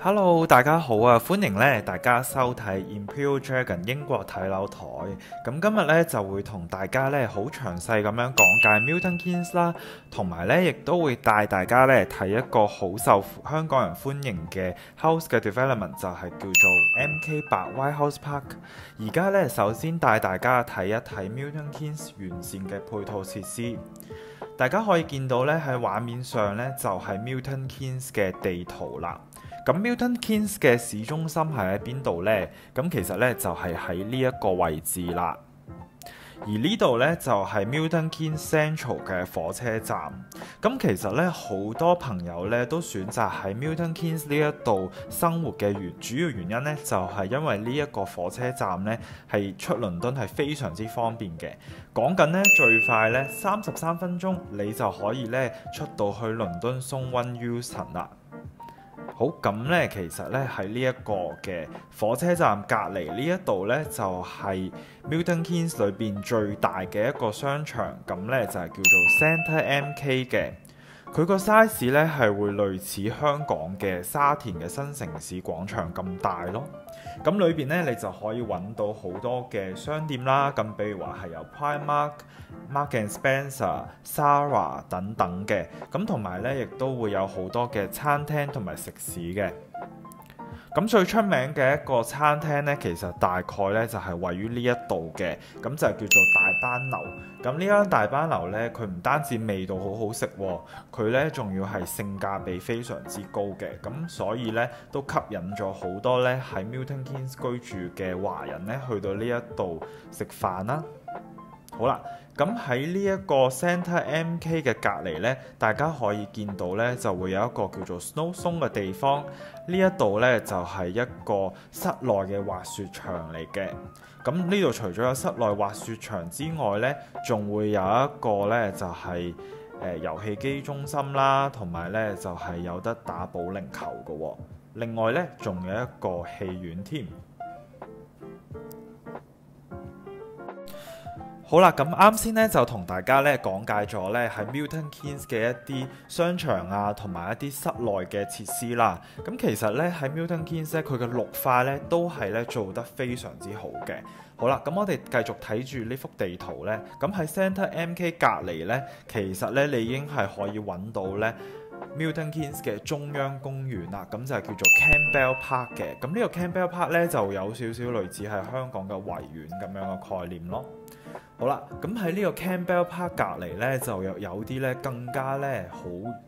Hello，大家好啊！歡迎咧大家收睇 Imperial Dragon 英國睇樓台。咁今日咧就會同大家咧好詳細咁樣講解 Milton Keynes 啦，同埋咧亦都會帶大家咧睇一個好受香港人歡迎嘅 house 嘅 development，就係叫做 MK8 White House Park。而家咧首先帶大家睇一睇 Milton Keynes 完善嘅配套設施。大家可以見到咧喺畫面上咧就係 Milton Keynes 嘅地圖啦。咁 Milton Keynes 嘅市中心係喺邊度呢？咁其實呢，就係喺呢一個位置啦。而呢度呢，就係 Milton Keynes Central 嘅火車站。咁其實呢，好多朋友呢都選擇喺 Milton Keynes 呢一度生活嘅主要原因呢，就係因為呢一個火車站呢係出倫敦係非常之方便嘅。講緊呢，最快呢33分鐘你就可以呢出到去倫敦松溫 Euston 啦。好，咁呢，其實呢，喺呢一個嘅火車站隔離呢一度呢，就係 Milton Keynes 裏邊最大嘅一個商場，咁呢，就係叫做 Centre MK 嘅。佢個 size 呢係會類似香港嘅沙田嘅新城市廣場咁大咯。咁裏邊呢，你就可以揾到好多嘅商店啦。咁比如話係有 Primark、Mark and Spencer、Zara 等等嘅。咁同埋呢，亦都會有好多嘅餐廳同埋食肆嘅。咁最出名嘅一個餐廳呢，其實大概呢就係位於呢一度嘅，咁就叫做大班樓。咁呢間大班樓呢，佢唔單止味道好好食，佢呢仲要係性價比非常之高嘅，咁所以呢，都吸引咗好多呢喺 Milton Keynes 居住嘅華人呢去到呢一度食飯啦。好啦，咁喺呢一個 Centre MK 嘅隔離呢，大家可以見到呢就會有一個叫做 Snow Zone 嘅地方。呢一度呢就係一個室內嘅滑雪場嚟嘅。咁呢度除咗有室內滑雪場之外呢，仲會有一個呢就係遊戲機中心啦，同埋呢就係有得打保齡球嘅喎。另外呢，仲有一個戲院添。好啦，咁啱先咧就同大家咧講解咗咧喺 Milton Keynes 嘅一啲商場啊，同埋一啲室內嘅設施啦。咁其實咧喺 Milton Keynes 咧，佢嘅綠化咧都係咧做得非常之好嘅。好啦，咁我哋繼續睇住呢幅地圖咧。咁喺 Centre MK 隔離咧，其實咧你已經係可以揾到咧 Milton Keynes 嘅中央公園啦。咁就係叫做 Campbell Park 嘅。咁呢個 Campbell Park 咧就有少少類似係香港嘅維園咁樣嘅概念咯。好啦，咁喺呢個 Campbell Park 隔離呢，就有啲呢更加呢好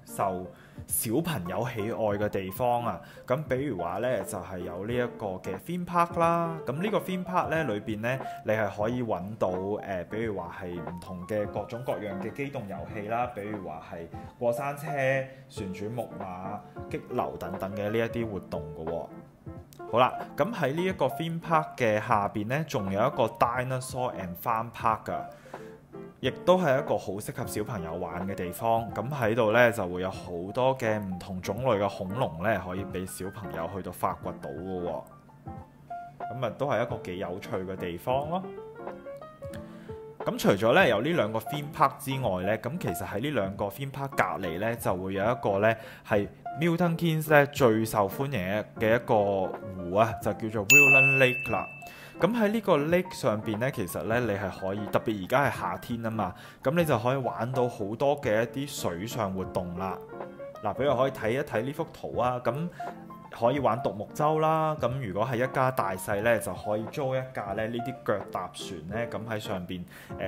受小朋友喜愛嘅地方啊。咁比如話呢，就係有呢一個嘅 Theme Park 啦。咁呢個 Theme Park 呢裏邊呢，你係可以揾到比如話係唔同嘅各種各樣嘅機動遊戲啦，比如話係過山車、旋轉木馬、激流等等嘅呢一啲活動嘅喎。好啦，咁喺呢一個 Theme Park 嘅下邊呢，仲有一個 Dinosaur and Farm Park 㗎，亦都係一個好適合小朋友玩嘅地方。咁喺度呢，就會有好多嘅唔同種類嘅恐龍呢，可以俾小朋友去到發掘到嘅喎。咁啊，都係一個幾有趣嘅地方咯。咁除咗咧有呢兩個 theme park 之外咧，咁其實喺呢兩個 theme park 隔離咧就會有一個咧係 Milton Keynes 咧最受歡迎嘅一個湖啊，就叫做 Whillan Lake 啦。咁喺呢個 lake 上邊咧，其實咧你係可以特別而家係夏天啊嘛，咁你就可以玩到好多嘅一啲水上活動啦。嗱，比如可以睇一睇呢幅圖啊，咁可以玩獨木舟啦，咁如果係一家大細咧，就可以租一架咧呢啲腳踏船咧，咁喺上邊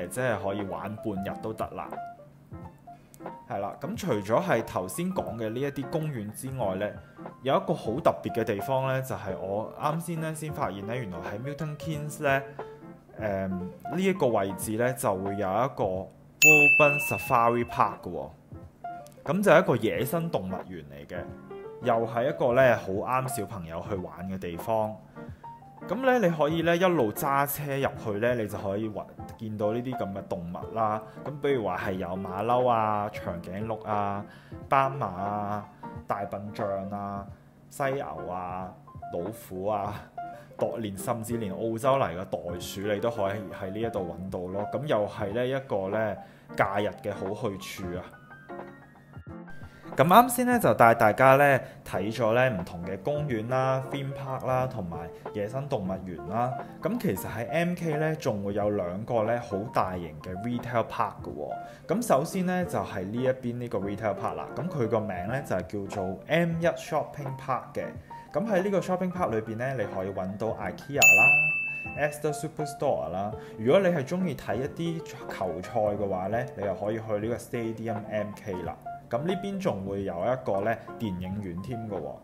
即係可以玩半日都得啦。係啦，咁除咗係頭先講嘅呢一啲公園之外咧，有一個好特別嘅地方咧，就係我啱先咧先發現咧，原來喺 Milton Keynes 咧呢一個位置咧就會有一個 Woburn Safari Park 嘅喎，咁就係一個野生動物園嚟嘅。又係一個咧好啱小朋友去玩嘅地方。咁咧你可以咧一路揸車入去咧，你就可以見到呢啲咁嘅動物啦。咁比如話係有馬騮啊、長頸鹿啊、斑馬啊、大笨象啊、犀牛啊、老虎啊，甚至連澳洲嚟嘅袋鼠你都可以喺呢一度揾到咯。咁又係咧一個咧假日嘅好去處啊！咁啱先咧就帶大家咧睇咗咧唔同嘅公園啦、theme park 啦，同埋野生動物園啦。咁其實喺 MK 咧仲會有兩個咧好大型嘅 retail park 嘅喎。咁首先咧就係呢一邊呢個 retail park 啦。咁佢個名咧就係叫做 M1 Shopping Park 嘅。咁喺呢個 shopping park 裏邊咧，你可以揾到 IKEA 啦、Asda Superstore 啦。如果你係中意睇一啲球賽嘅話咧，你又可以去呢個 Stadium MK 啦。咁呢邊仲會有一個咧電影院添嘅喎，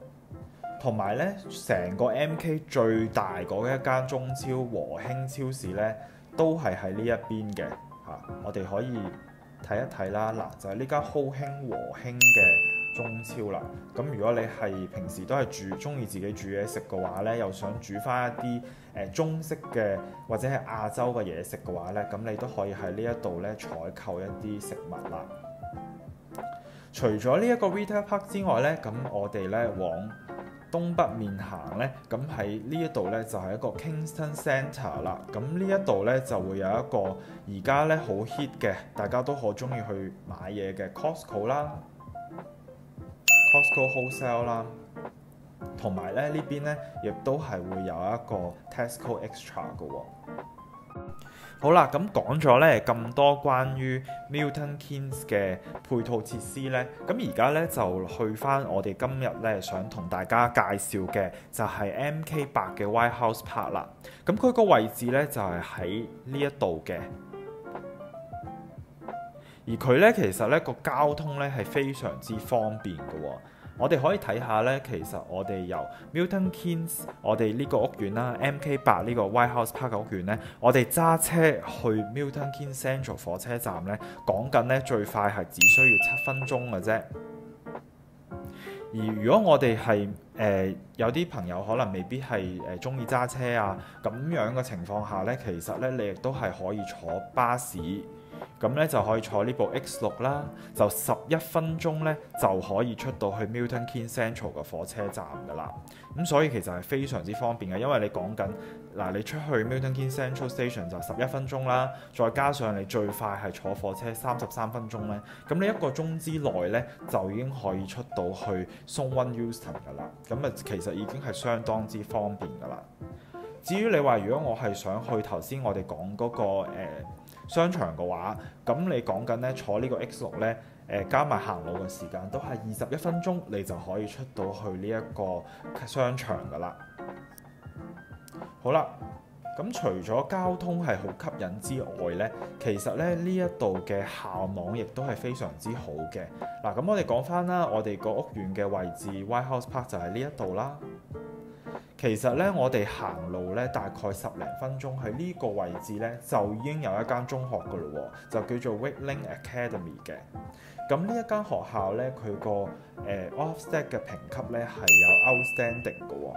同埋咧成個 MK 最大嗰一間中超和興超市咧，都係喺呢一邊嘅嚇。我哋可以睇一睇啦，嗱就係呢間好興和興嘅中超啦。咁如果你係平時都係中意自己煮嘢食嘅話咧，又想煮翻一啲中式嘅或者係亞洲嘅嘢食嘅話咧，咁你都可以喺呢一度咧採購一啲食物啦。除咗呢一個 retail park 之外咧，咁我哋咧往東北面行咧，咁喺呢一度咧就係一個 Kingston Centre 啦。咁呢一度咧就會有一個而家咧好 hit 嘅，大家都好中意去買嘢嘅 Costco 啦、Costco Wholesale 啦，同埋咧呢邊咧亦都係會有一個 Tesco Extra 嘅喎。好啦，咁講咗咧咁多關於 Milton Keynes 嘅配套設施咧，咁而家咧就去翻我哋今日咧想同大家介紹嘅就係 MK8 嘅 White House Park 啦。咁佢個位置咧就係喺呢一度嘅，而佢咧其實咧個交通咧係非常之方便嘅喎。我哋可以睇下咧，其實我哋由 Milton Keynes 我哋呢個屋苑啦 ，MK8 呢個 White House Park 嘅屋苑咧，我哋揸車去 Milton Keynes Central 火車站咧，講緊咧最快係只需要7分鐘嘅啫。而如果我哋係有啲朋友可能未必係中意揸車啊咁樣嘅情況下咧，其實咧你亦都係可以坐巴士。咁咧就可以坐呢部 X6 啦，就11分鐘咧就可以出到去 Milton Keynes Central 嘅火車站噶啦。咁所以其實係非常之方便嘅，因為你講緊嗱，你出去 Milton Keynes Central Station 就11分鐘啦，再加上你最快係坐火車33分鐘咧，咁你1個鐘之內咧就已經可以出到去 Zone 1 Euston 噶啦。咁啊其實已經係相當之方便噶啦。至於你話如果我係想去頭先我哋講嗰個商場嘅話，咁你講緊咧坐呢個 X6 咧，加埋行路嘅時間都係21分鐘，你就可以出到去呢一個商場噶啦。好啦，咁除咗交通係好吸引之外咧，其實咧呢一度嘅校網亦都係非常之好嘅。嗱，咁我哋講翻啦，我哋個屋苑嘅位置 White House Park 就喺呢一度啦。其實咧，我哋行路咧大概10零分鐘，喺呢個位置咧就已經有一間中學噶咯喎，就叫做 Wakeling Academy 嘅。咁呢一間學校咧，佢個Ofsted 嘅評級咧係有 Outstanding 嘅喎。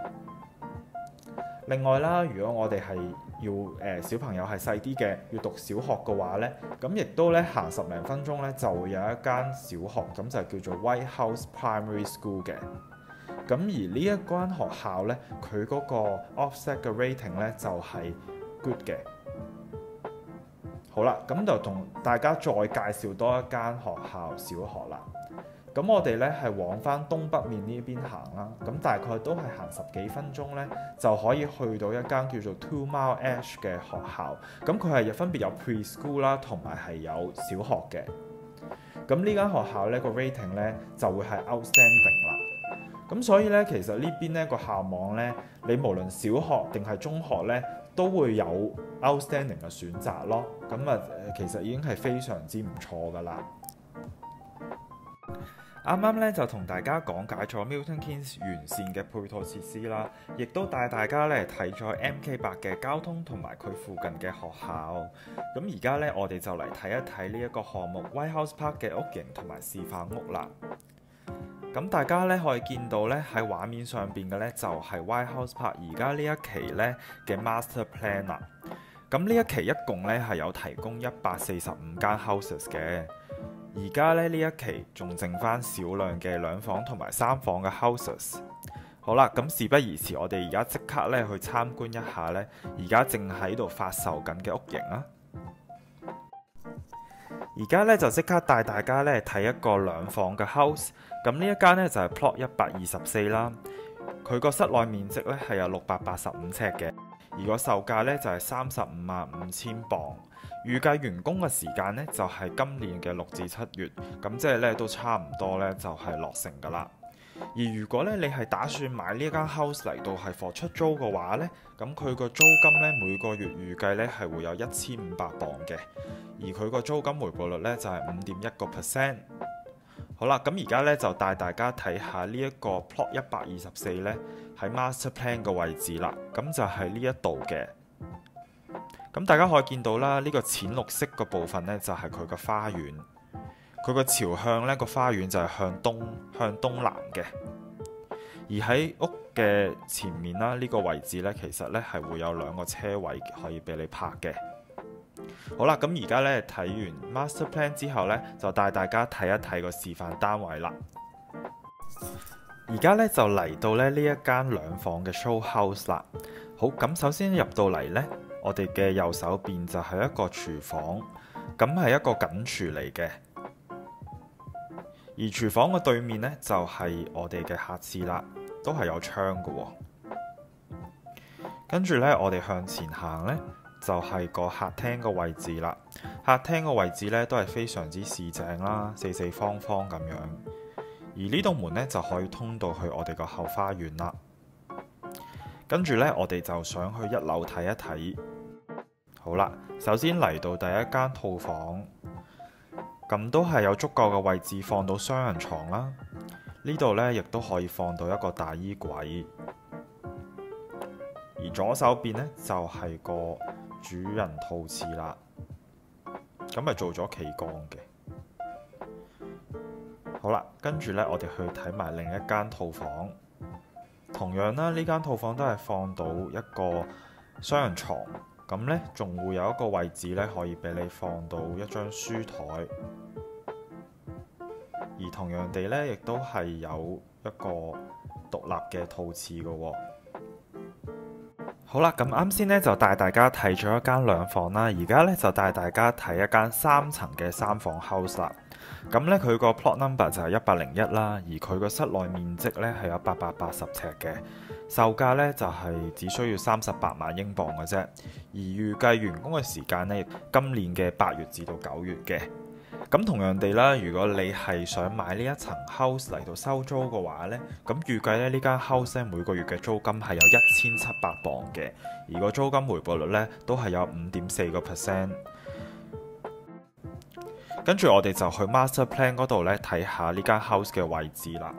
另外啦，如果我哋係要小朋友係細啲嘅，要讀小學嘅話咧，咁亦都咧行10零分鐘咧就會有一間小學，咁就叫做 White House Primary School 嘅。咁而呢一間學校咧，佢嗰個 Ofsted 嘅 rating 咧就係 good 嘅。好啦，咁就同大家再介紹多一間學校小學啦。咁我哋咧係往翻東北面呢邊行啦，咁大概都係行10幾分鐘咧，就可以去到一間叫做 Two Mile Ash 嘅學校。咁佢係分別有 preschool 啦，同埋係有小學嘅。咁呢間學校咧個 rating 咧就會係 outstanding 啦。咁所以咧，其實呢邊咧個校網咧，你無論小學定係中學咧，都會有 outstanding 嘅選擇咯。咁啊，其實已經係非常之唔錯噶啦。啱啱咧就同大家講解咗 Milton Keynes 完善嘅配套設施啦，亦都帶大家咧睇咗 MK8 嘅交通同埋佢附近嘅學校。咁而家咧，我哋就嚟睇一睇呢一個項目 White House Park 嘅屋型同埋示範屋啦。咁大家咧可以見到咧喺畫面上邊嘅咧就係 White House Park 而家呢一期咧嘅 Master Plan 啦。咁呢一期一共咧係有提供145間 houses 嘅。而家咧呢一期仲剩翻少量嘅2房同埋3房嘅 houses。好啦，咁事不宜遲，我哋而家即刻咧去參觀一下咧而家正喺度發售緊嘅屋型啦。而家咧就即刻帶大家咧睇一個兩房嘅 house， 咁呢一間咧就係 Plot 124啦，佢個室內面積咧係有685尺嘅，而個售價咧就係355000鎊，預計完工嘅時間咧就係今年嘅6至7月，咁即係咧都差唔多咧就係落成噶啦。而如果咧你係打算買呢間 house 嚟到係貨出租嘅話咧，咁佢個租金咧每個月預計咧係會有1500鎊嘅，而佢個租金回報率咧就係5.1%。好啦，咁而家咧就帶大家睇下呢一個 Plot 124咧喺 Master Plan 嘅位置啦，咁就係呢一度嘅。咁大家可以見到啦，呢個淺綠色嘅部分咧就係佢個花園。佢個朝向呢個花園就係向東南嘅，而喺屋嘅前面啦，呢個位置呢，其實呢係會有2個車位可以俾你泊嘅。好啦，咁而家呢睇完 Master Plan 之後呢，就帶大家睇一睇個示範單位啦。而家呢就嚟到呢一間兩房嘅 show house 啦。好，咁首先入到嚟呢，我哋嘅右手邊就係一個廚房，咁係一個緊廚嚟嘅。而廚房嘅對面呢，就係我哋嘅客廁啦，都係有窗嘅喎。跟住呢，我哋向前行呢，就係個客廳嘅位置啦。客廳嘅位置呢，都係非常之四正啦，四四方方咁樣。而呢道門呢，就可以通到去我哋個後花園啦。跟住呢，我哋就想去1樓睇一睇。好啦，首先嚟到第一間套房。咁都係有足夠嘅位置放到雙人床啦，呢度呢，亦都可以放到一個大衣櫃，而左手邊呢，就係個主人套廁啦，咁係做咗企缸嘅。好啦，跟住呢，我哋去睇埋另一間套房，同樣啦，呢間套房都係放到一個雙人床。咁呢，仲會有一個位置呢，可以俾你放到一張書枱，而同樣地呢，亦都係有一個獨立嘅套廁嘅喎。好啦，咁啱先呢，就帶大家睇咗一間兩房啦，而家呢，就帶大家睇一間3層嘅3房 house 啦。咁呢，佢個 plot number 就係101啦，而佢個室內面積呢，係有880尺嘅。售價呢，就係只需要38萬英鎊嘅啫，而預計完工嘅時間呢，今年嘅8月至到9月嘅。咁同樣地啦，如果你係想買呢一層 house 嚟到收租嘅話呢，咁預計呢間 house 呢，每個月嘅租金係有1700鎊嘅，而個租金回報率呢，都係有5.4%。跟住我哋就去 Master Plan 嗰度呢，睇下呢間 house 嘅位置啦。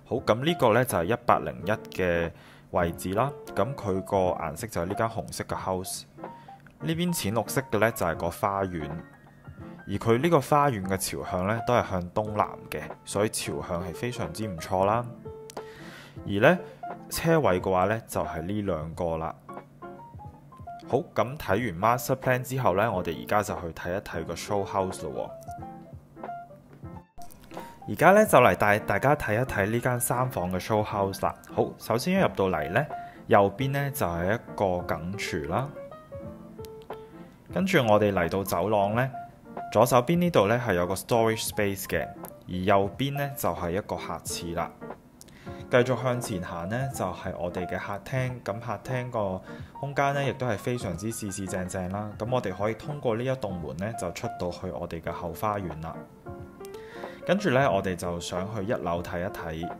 好，咁呢個呢，就係101嘅位置啦。咁佢個顏色就係呢間紅色嘅 house，呢邊淺綠色嘅呢，就係個花園，而佢呢個花園嘅朝向呢，都係向東南嘅，所以朝向係非常之唔錯啦。而呢車位嘅話呢，就係呢2個啦。好，咁睇完 Master Plan 之後呢，我哋而家就去睇一睇個 show house 咯。而家呢，就嚟帶大家睇一睇呢間3房嘅 show house 啦。好，首先一入到嚟呢，右邊呢就係一個緊廚啦。跟住我哋嚟到走廊呢，左手邊呢度呢係有個 storage space 嘅，而右邊呢就係一個客廁啦。繼續向前行呢，就係我哋嘅客廳。咁客廳個空間呢，亦都係非常之四正正啦。咁我哋可以通過呢一棟門呢，就出到去我哋嘅後花園啦。跟住呢，我哋就想去1樓睇一睇。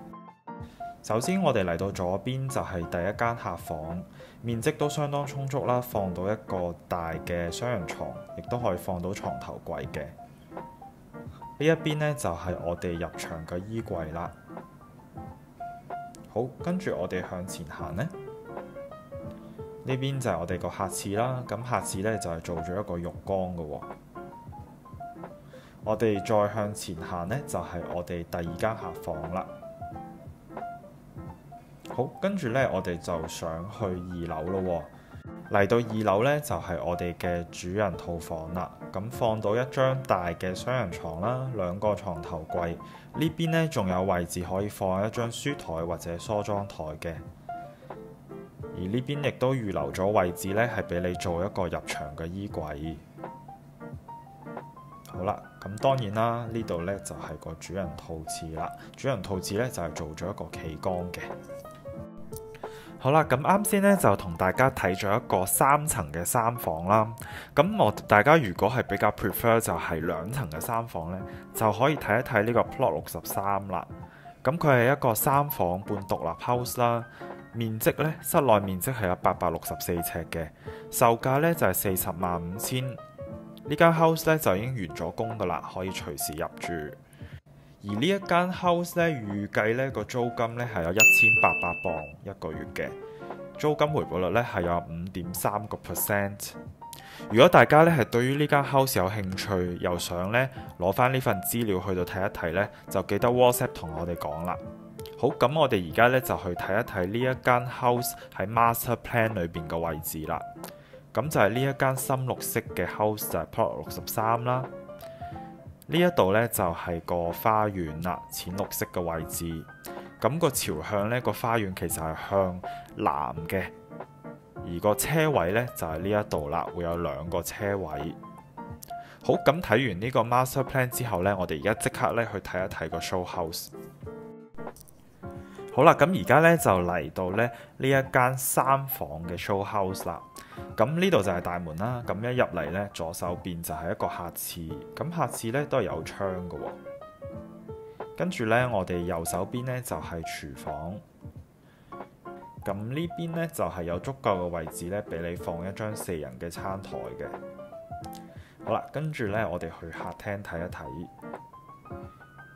首先我哋嚟到左邊就係第一間客房，面積都相當充足啦，放到一個大嘅雙人床，亦都可以放到床頭櫃嘅。呢一邊呢，就係我哋入場嘅衣櫃啦。好，跟住我哋向前行呢，呢邊就係我哋個客廁啦。咁客廁呢，就係做咗一個浴缸嘅喎。我哋再向前行呢，就係我哋第2間客房啦。好，跟住呢，我哋就上去2樓咯。嚟到2樓呢，就係我哋嘅主人套房啦。咁放到一張大嘅雙人床啦，2個床頭櫃。呢邊呢，仲有位置可以放一張書枱或者梳妝枱嘅。而呢邊亦都預留咗位置呢，係俾你做一個入場嘅衣櫃。好好啦，咁當然啦，呢度呢就係個主人套廁啦。主人套廁呢就係做咗一個企缸嘅。好啦，咁啱先呢就同大家睇咗一個3層嘅3房啦。咁大家如果係比較 prefer 就係2層嘅3房呢，就可以睇一睇呢個 Plot 63啦。咁佢係一個3房半獨立 house 啦，面積呢，室內面積係有864尺嘅，售價呢就係405000。呢間 house 呢就已經完咗工噶啦，可以隨時入住。而呢一間 house 呢，預計呢個租金呢係有1800磅一個月嘅，租金回報率呢係有5.3%。如果大家呢係對於呢間 house 有興趣，又想呢攞翻呢份資料去到睇一睇呢，就記得 WhatsApp 同我哋講啦。好，咁我哋而家呢就去睇一睇呢一間 house 喺 Master Plan 裏邊嘅位置啦。咁就係呢一間深綠色嘅 house 就係 Plot 63啦。呢一度呢就係個花園啦，淺綠色嘅位置。咁個朝向呢個花園其實係向南嘅，而個車位呢就係呢一度啦，會有2個車位。好，咁睇完呢個 Master Plan 之後呢，我哋而家即刻呢去睇一睇個 Show House。好啦，咁而家呢就嚟到呢一間3房嘅 Show House 啦。咁呢度就係大門啦。咁一入嚟呢，左手邊就係一個客廁。咁客廁呢都係有窗嘅喎。跟住呢，我哋右手邊呢就係廚房。咁呢邊呢就係有足夠嘅位置呢，俾你放一張4人嘅餐台嘅。好啦，跟住呢，我哋去客廳睇一睇。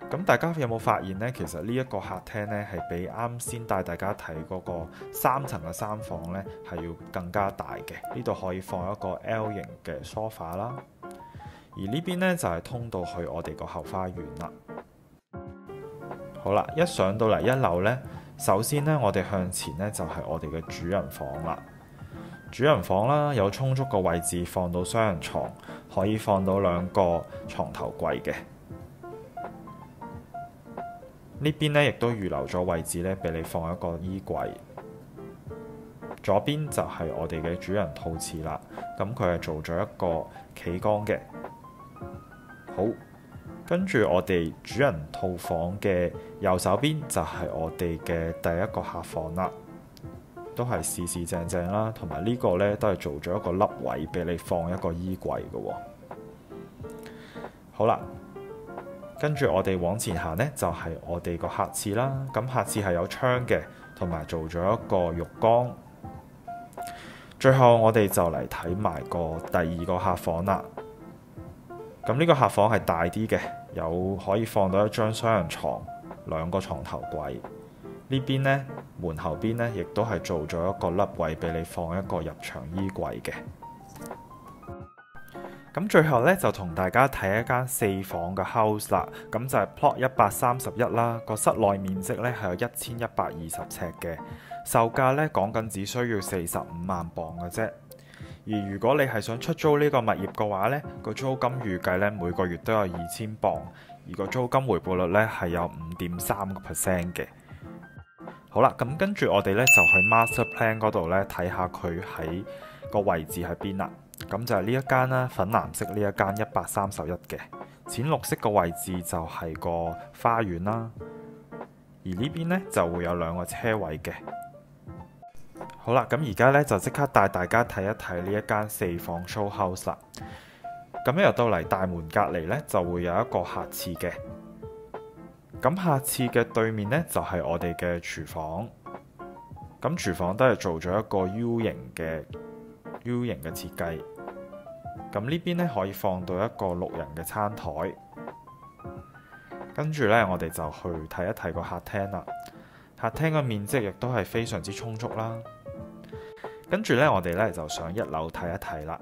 咁大家有冇發現呢？其實呢一個客廳呢，係比啱先帶大家睇嗰個3層嘅3房呢，係要更加大嘅。呢度可以放一個 L 型嘅 sofa 啦。而呢邊呢，就係通到去我哋個後花園啦。好啦，一上到嚟1樓呢，首先呢，我哋向前呢，就係我哋嘅主人房啦。主人房啦，有充足嘅位置放到雙人床，可以放到2個床頭櫃嘅。呢邊呢亦都預留咗位置呢，俾你放一個衣櫃。左邊就係我哋嘅主人套廁啦，咁佢係做咗一個企缸嘅。好，跟住我哋主人套房嘅右手邊就係我哋嘅第一個客房啦，都係四四正正啦，同埋呢個呢都係做咗一個凹位俾你放一個衣櫃嘅喎。好啦。跟住我哋往前行呢，就係我哋個客廁啦。咁客廁係有窗嘅，同埋做咗一個浴缸。最後我哋就嚟睇埋個第2個客房啦。咁呢個客房係大啲嘅，有可以放到一張雙人床、2個床頭櫃。呢邊呢，門後邊呢，亦都係做咗一個凹位俾你放一個入場衣櫃嘅。咁最後呢，就同大家睇一間4房嘅 house 啦，咁就係 Plot 131啦，個室內面積呢係有1120尺嘅，售價呢講緊只需要45萬磅嘅啫。而如果你係想出租呢個物業嘅話呢，個租金預計呢每個月都有2000磅，而個租金回報率呢係有5.3% 嘅。好啦，咁跟住我哋呢，就去 Master Plan 嗰度呢睇下佢喺個位置喺邊啦。咁就係呢一間啦，粉藍色呢一間131嘅，淺綠色個位置就係個花園啦。而呢邊呢，就會有2個車位嘅。好啦，咁而家呢，就即刻帶大家睇一睇呢一間4房 show house 啦。咁一入到嚟大門隔離呢，就會有一個客廁嘅。咁客廁嘅對面呢，就係我哋嘅廚房。咁廚房都係做咗一個 U 型嘅設計。咁呢邊呢，可以放到一個6人嘅餐台。跟住呢，我哋就去睇一睇個客廳啦。客廳嘅面積亦都係非常之充足啦。跟住呢，我哋呢就上1樓睇一睇啦。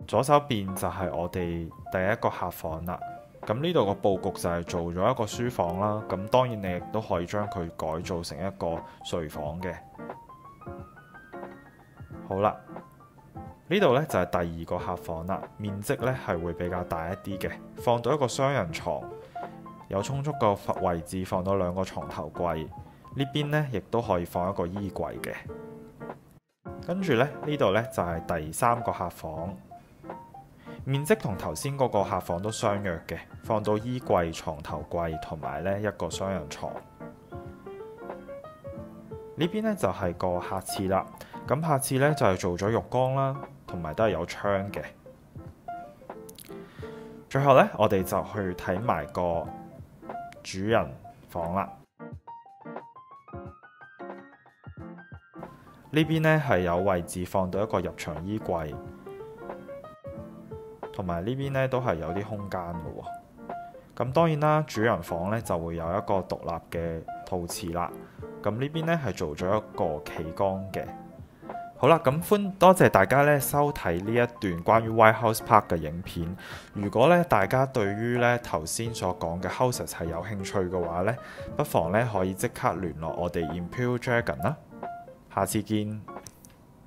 左手邊就係我哋第一個客房啦。咁呢度個佈局就係做咗一個書房啦。咁當然你亦都可以將佢改造成一個睡房嘅。好啦。呢度呢就係第2個客房啦，面積呢係會比較大一啲嘅，放到一個雙人床，有充足個位置放到2個床頭櫃，呢邊呢亦都可以放一個衣櫃嘅。跟住呢，呢度呢就係第3個客房，面積同頭先嗰個客房都相若嘅，放到衣櫃、床頭櫃同埋呢一個雙人床。呢邊呢就係個客廁啦，咁客廁呢就係做咗浴缸啦，同埋都係有窗嘅。最後呢，我哋就去睇埋個主人房啦。呢邊呢係有位置放到一個入牆衣櫃，同埋呢邊呢都係有啲空間嘅喎。咁當然啦，主人房呢就會有一個獨立嘅套廁啦。咁呢邊呢係做咗一個企缸嘅。好啦，咁多謝大家呢收睇呢一段關於 White House Park 嘅影片。如果呢大家對於呢頭先所講嘅 houses 係有興趣嘅話呢，不妨呢可以即刻聯絡我哋 Imperial Dragon 啦。下次見。